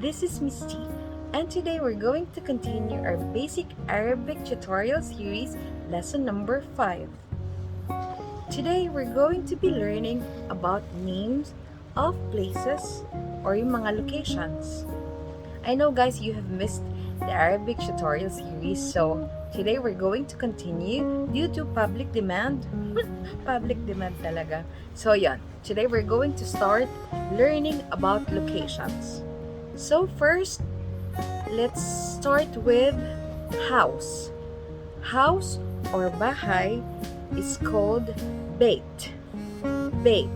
This is Miss T, and today we're going to continue our basic Arabic tutorial series, lesson number 5. Today we're going to be learning about names of places or yung mga locations. I know guys, you have missed the Arabic tutorial series, so today we're going to continue due to public demand. Public demand talaga. So yan, today we're going to start learning about locations. So first, let's start with house. House or bahay is called bait. Bait.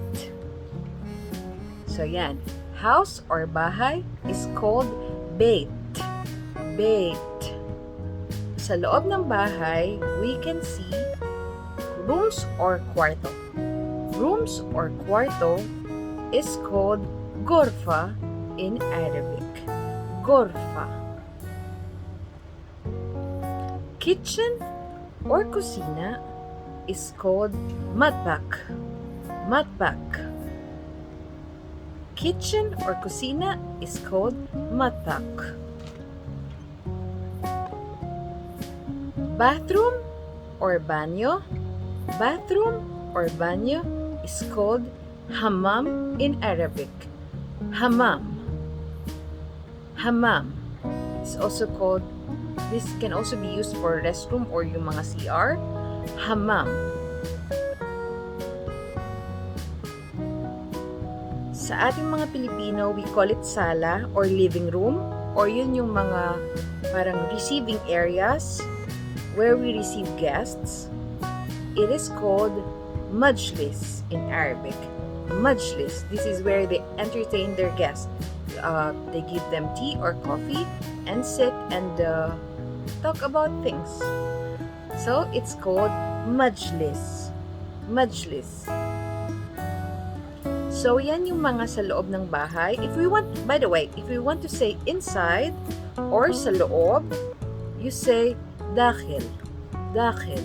So yan, house or bahay is called bait. Bait. Sa loob ng bahay, we can see rooms or kwarto. Rooms or kwarto is called ghurfa in Arabic. Ghurfa. Kitchen or kusina is called matbakh. Matbakh. Kitchen or kusina is called matbakh. Bathroom or banyo. Bathroom or banyo is called hammam in Arabic. Hammam. Hammam is also called, this can also be used for restroom or yung mga CR. Hammam. Sa ating mga Pilipino, we call it sala or living room, or yun yung mga parang receiving areas where we receive guests. It is called majlis in Arabic. Majlis. This is where they entertain their guests. They give them tea or coffee and sit and talk about things. So it's called majlis. Majlis. So yan yung mga sa loob ng bahay. If we want, by the way, if we want to say inside or sa loob, you say dakhil. Dakhil.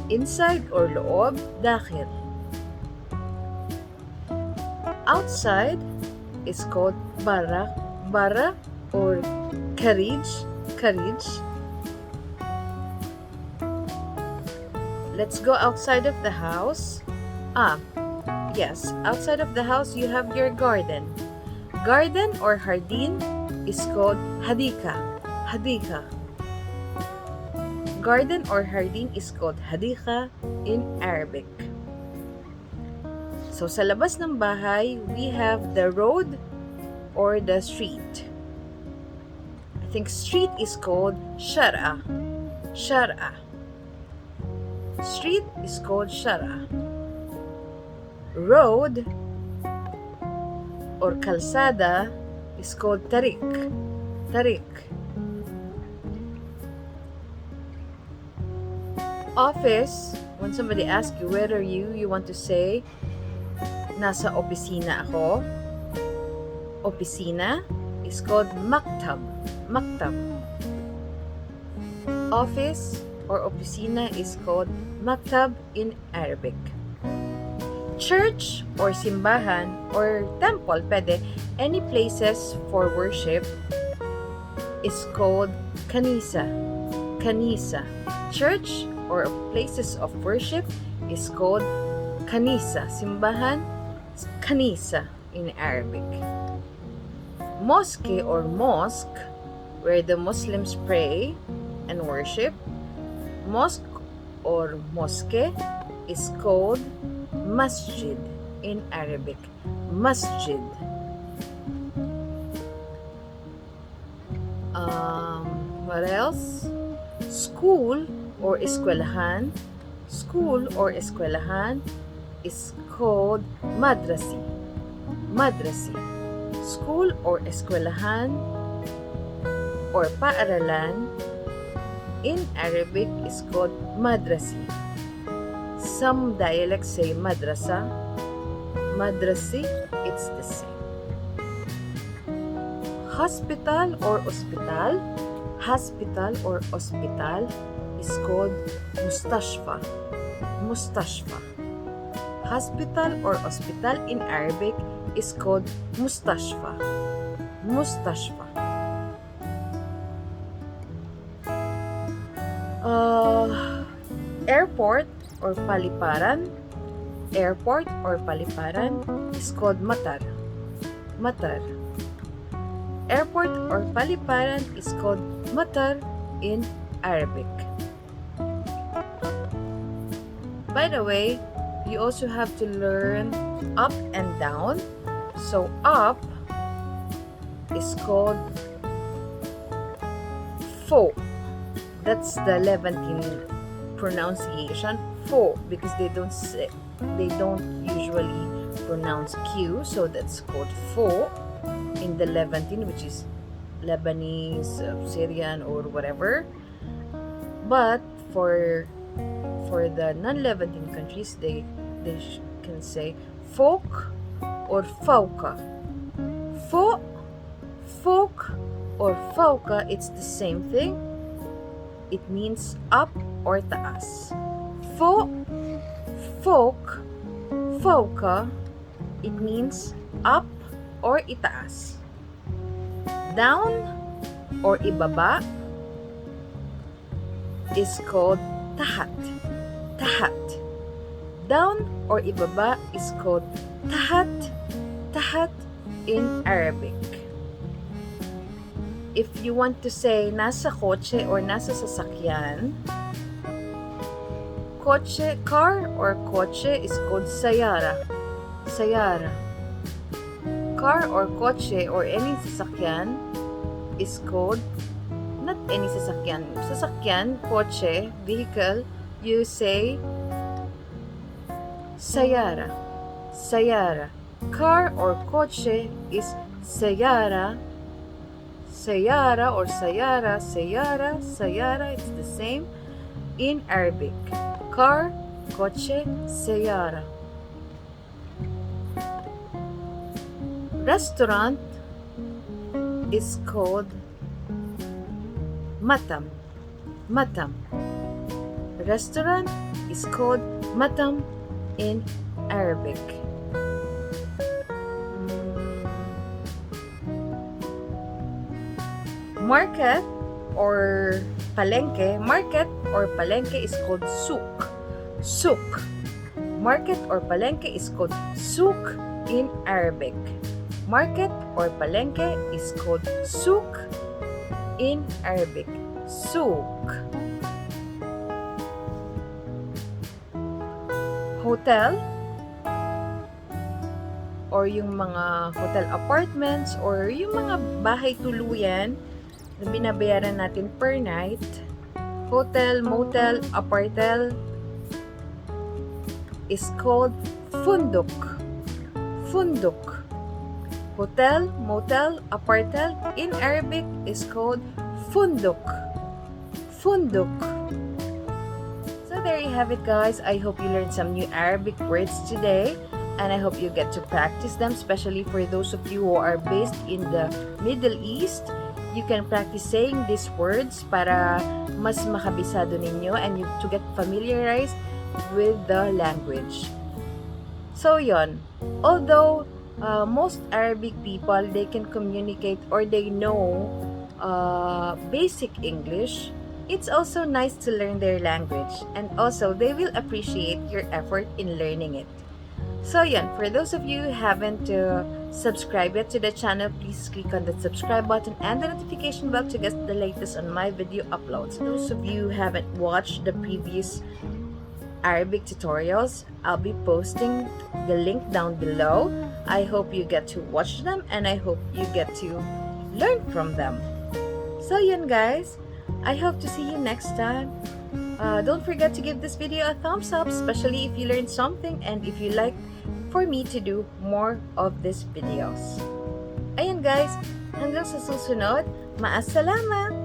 Inside or loob, dakhil. Outside is called bara. Bara or karij. Karij. Let's go outside of the house. Yes, outside of the house you have your garden. Garden or hardin is called hadika. Hadika. Garden or hardin is called hadika in Arabic. So sa labas ng bahay, we have the road or the street. I think street is called shara. Shara. Street is called shara. Road or kalsada is called tarik. Tarik. Office, when somebody asks you, where are you? You want to say, nasa opisina ako. Opisina is called maktab. Maktab. Office or opisina is called maktab in Arabic. Church or simbahan or temple, pwede, any places for worship is called kanisa. Kanisa. Church or places of worship is called kanisa. Simbahan, kanisa in Arabic. Mosque or mosque, where the Muslims pray and worship. Mosque or mosque is called masjid in Arabic. Masjid. What else? School or eskwelahan. School or eskwelahan is called madrasi. Madrasi. School or eskwelahan or paaralan in Arabic is called madrasi. Some dialects say madrasa. Madrasi, it's the same. Hospital or hospital. Hospital or hospital is called mustashfa. Mustashfa. Hospital or hospital in Arabic is called mustashfa. mustashfa. Airport or paliparan. Airport or paliparan is called matar. Matar. Airport or paliparan is called matar in Arabic. By the way, you also have to learn up and down. So up is called fo. That's the Levantine pronunciation, fo, because they don't usually pronounce q, so that's called fo in the Levantine, which is Lebanese, Syrian, or whatever. But for the non-Levantine countries, they can say folk or fauka. Fo, folk, or fauka, it's the same thing. It means up or taas. Fo, folk, fauka, it means up or itaas. Down or ibaba is called tahat. Tahat. Down or ibaba is called tahat. Tahat in Arabic. If you want to say nasa kotse or nasa sasakyan, kotse, car or kotse is called sayara. Sayara. Car or kotse or any sasakyan is called, not any sasakyan. Sasakyan, kotse, vehicle, you say sayara. Sayara. Car or kotse is sayara. Sayara or sayara, sayara, sayara, it's the same in Arabic. Car, kotse, sayara. Restaurant is called matam. Matam. Restaurant is called matam in Arabic. Market or palengke. Market or palengke is called souk. Souk. Market or palengke is called souk in Arabic. Market or palengke is called souk in Arabic. Souk. Hotel or yung mga hotel apartments or yung mga bahay tuluyan na binabayaran natin per night. Hotel, motel, apartel is called funduk. Funduk. Hotel, motel, apartel in Arabic is called funduk. Funduk. So there you have it, guys. I hope you learned some new Arabic words today, and I hope you get to practice them, especially for those of you who are based in the Middle East. You can practice saying these words para mas makabisado ninyo and to get familiarized with the language. So yon, although most Arabic people, they can communicate or they know basic English, it's also nice to learn their language, and also they will appreciate your effort in learning it. So yan, for those of you who haven't subscribed yet to the channel, please click on the subscribe button and the notification bell to get the latest on my video uploads. Those of you who haven't watched the previous Arabic tutorials, I'll be posting the link down below. I hope you get to watch them and I hope you get to learn from them. So yun, guys, I hope to see you next time. Don't forget to give this video a thumbs up, especially if you learned something and if you like for me to do more of these videos. Ayan, guys, hanggang sa susunod, maasalama!